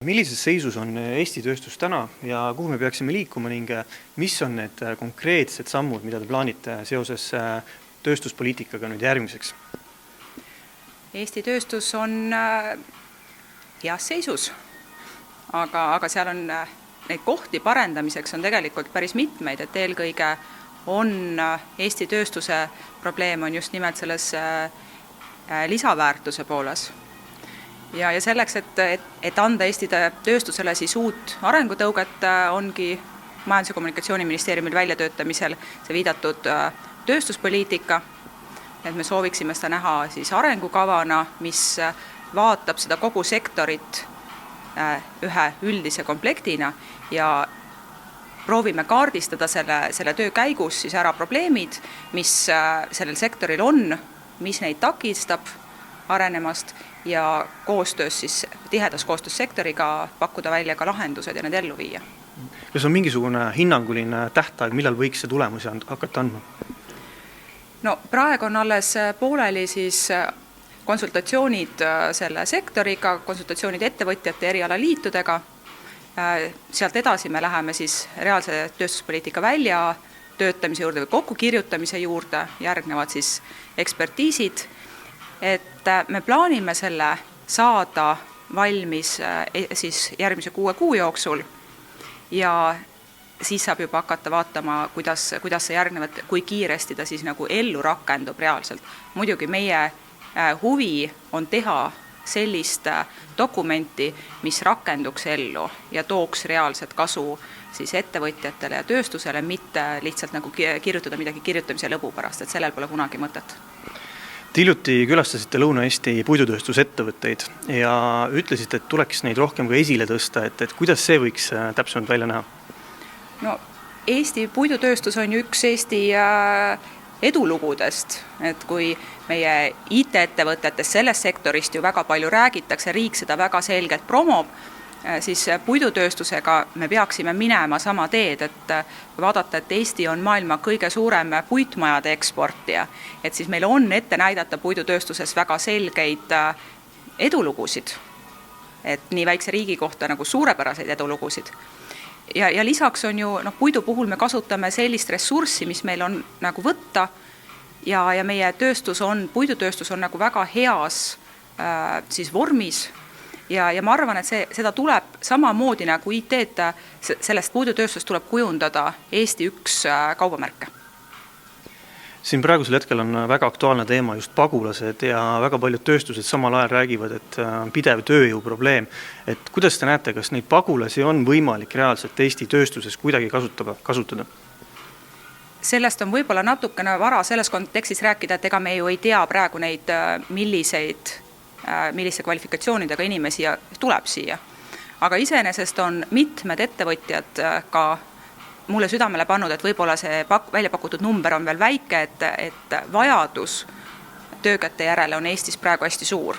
Millises seisus on Eesti tööstus täna ja kuhu me peaksime liikuma ning mis on need konkreetsed sammud, mida te plaanite seoses tööstuspoliitikaga nüüd järgmiseks? Eesti tööstus on heas seisus, aga seal on neid kohti parendamiseks on tegelikult päris mitmeid, et eelkõige on Eesti tööstuse probleem on just nimelt selles lisaväärtuse pooles. Ja selleks, et anda Eesti tööstusele siis uut arengutõuget, ongi Majandus- ja Kommunikatsiooniministeeriumil väljatöötamisel see viidatud tööstuspoliitika, et me sooviksime seda näha siis arengukavana, mis vaatab seda kogu sektorit ühe üldise komplektina ja proovime kaardistada selle töö käigus siis ära probleemid, mis sellel sektoril on, mis neid takistab arenemast ja koostöös siis tihedas koostöös sektoriga pakkuda välja ka lahendused ja need ellu viia. Kas on mingisugune hinnanguline tähtaeg, millal võiks see tulemusi hakata andma? No praegu on alles pooleli siis konsultatsioonid selle sektoriga, konsultatsioonid ettevõtjate erialaliitudega. Sealt edasi me läheme siis reaalse tööstuspoliitika välja töötamise juurde või kokkukirjutamise juurde, järgnevad siis ekspertiisid, et me plaanime selle saada valmis siis järgmise 6 kuu jooksul ja siis saab juba hakata vaatama, kuidas see järgnevad, kui kiiresti ta siis nagu ellu rakendub reaalselt. Muidugi meie huvi on teha sellist dokumenti, mis rakenduks ellu ja tooks reaalset kasu siis ettevõtjatele ja tööstusele, mitte lihtsalt nagu kirjutada midagi kirjutamise lõbu pärast, et sellel pole kunagi mõtet. Te hiljuti külastasite Lõuna-Eesti puidutööstusettevõtteid ja ütlesite, et tuleks neid rohkem ka esile tõsta, et kuidas see võiks täpsemalt välja näha? No, Eesti puidutööstus on ju üks Eesti edulugudest, et kui meie IT-ettevõtetest sellest sektorist ju väga palju räägitakse, riik seda väga selgelt promob, siis puidutööstusega me peaksime minema sama teed, et vaadata, et Eesti on maailma kõige suurem puitmajade eksportija, et siis meil on ette näidata puidutööstuses väga selgeid edulugusid, et nii väikse riigi kohta nagu suurepäraseid edulugusid. Ja lisaks on ju, puidu puhul me kasutame sellist ressurssi, mis meil on nagu võtta ja meie puidutööstus on nagu väga heas siis vormis ja ma arvan, et seda tuleb samamoodi nagu IT-d, sellest puidutööstust tuleb kujundada Eesti üks kaubamärke. Siin praegusel hetkel on väga aktuaalne teema just pagulased ja väga paljud tööstused samal ajal räägivad, et pidev tööjõu probleem. Et kuidas te näete, kas neid pagulasi on võimalik reaalselt Eesti tööstuses kuidagi kasutada? Sellest on võib-olla natukene vara selles kontekstis rääkida, et ega me ju ei tea praegu neid, millise kvalifikatsioonidega inimesi tuleb siia. Aga iseenesest on mitmed ettevõtjad ka mulle südamele pannud, et võib-olla see välja pakutud number on veel väike, et vajadus töökäte järele on Eestis praegu hästi suur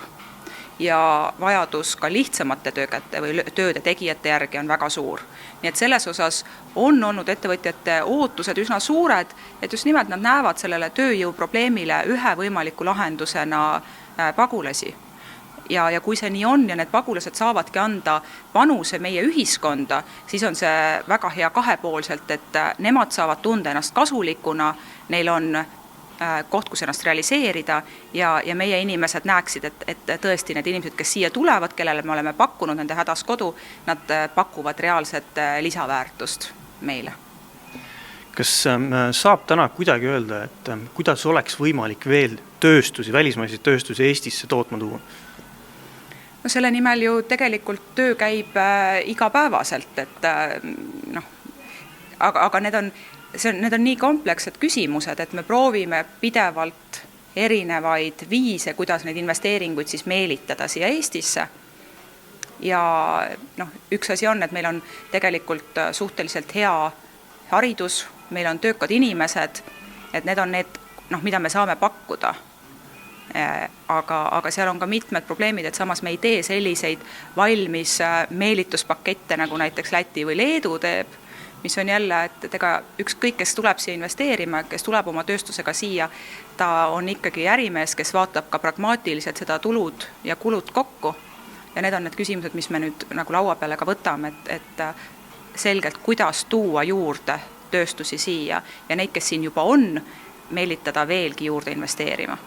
ja vajadus ka lihtsamate töökäte või tööde tegijate järgi on väga suur. Nii et selles osas on olnud ettevõtjate ootused üsna suured, et just nimelt nad näevad sellele tööjõu probleemile ühe võimaliku lahendusena pagulasi. Ja kui see nii on ja need pagulased saavadki anda panuse meie ühiskonda, siis on see väga hea kahepoolselt, et nemad saavad tunda ennast kasulikuna, neil on koht, kus ennast realiseerida ja meie inimesed näeksid, et tõesti need inimesed, kes siia tulevad, kellele me oleme pakkunud nende hädas kodu, nad pakuvad reaalset lisaväärtust meile. Kas saab täna kuidagi öelda, et kuidas oleks võimalik veel välismaiseid tööstusi Eestisse tootma tuua? No selle nimel ju tegelikult töö käib igapäevaselt, et aga need on nii komplekssed küsimused, et me proovime pidevalt erinevaid viise, kuidas neid investeeringuid siis meelitada siia Eestisse. Ja üks asi on, et meil on tegelikult suhteliselt hea haridus, meil on töökad inimesed, et need on need, mida me saame pakkuda. Aga seal on ka mitmed probleemid, et samas me ei tee selliseid valmis meelituspakette, nagu näiteks Läti või Leedu teeb, mis on jälle, et ega ükskõik, kes tuleb siia investeerima, kes tuleb oma tööstusega siia, ta on ikkagi ärimees, kes vaatab ka pragmaatiliselt seda tulud ja kulud kokku ja need on need küsimused, mis me nüüd nagu laua peale ka võtame, et selgelt, kuidas tuua juurde tööstusi siia ja neid, kes siin juba on, meelitada veelgi juurde investeerima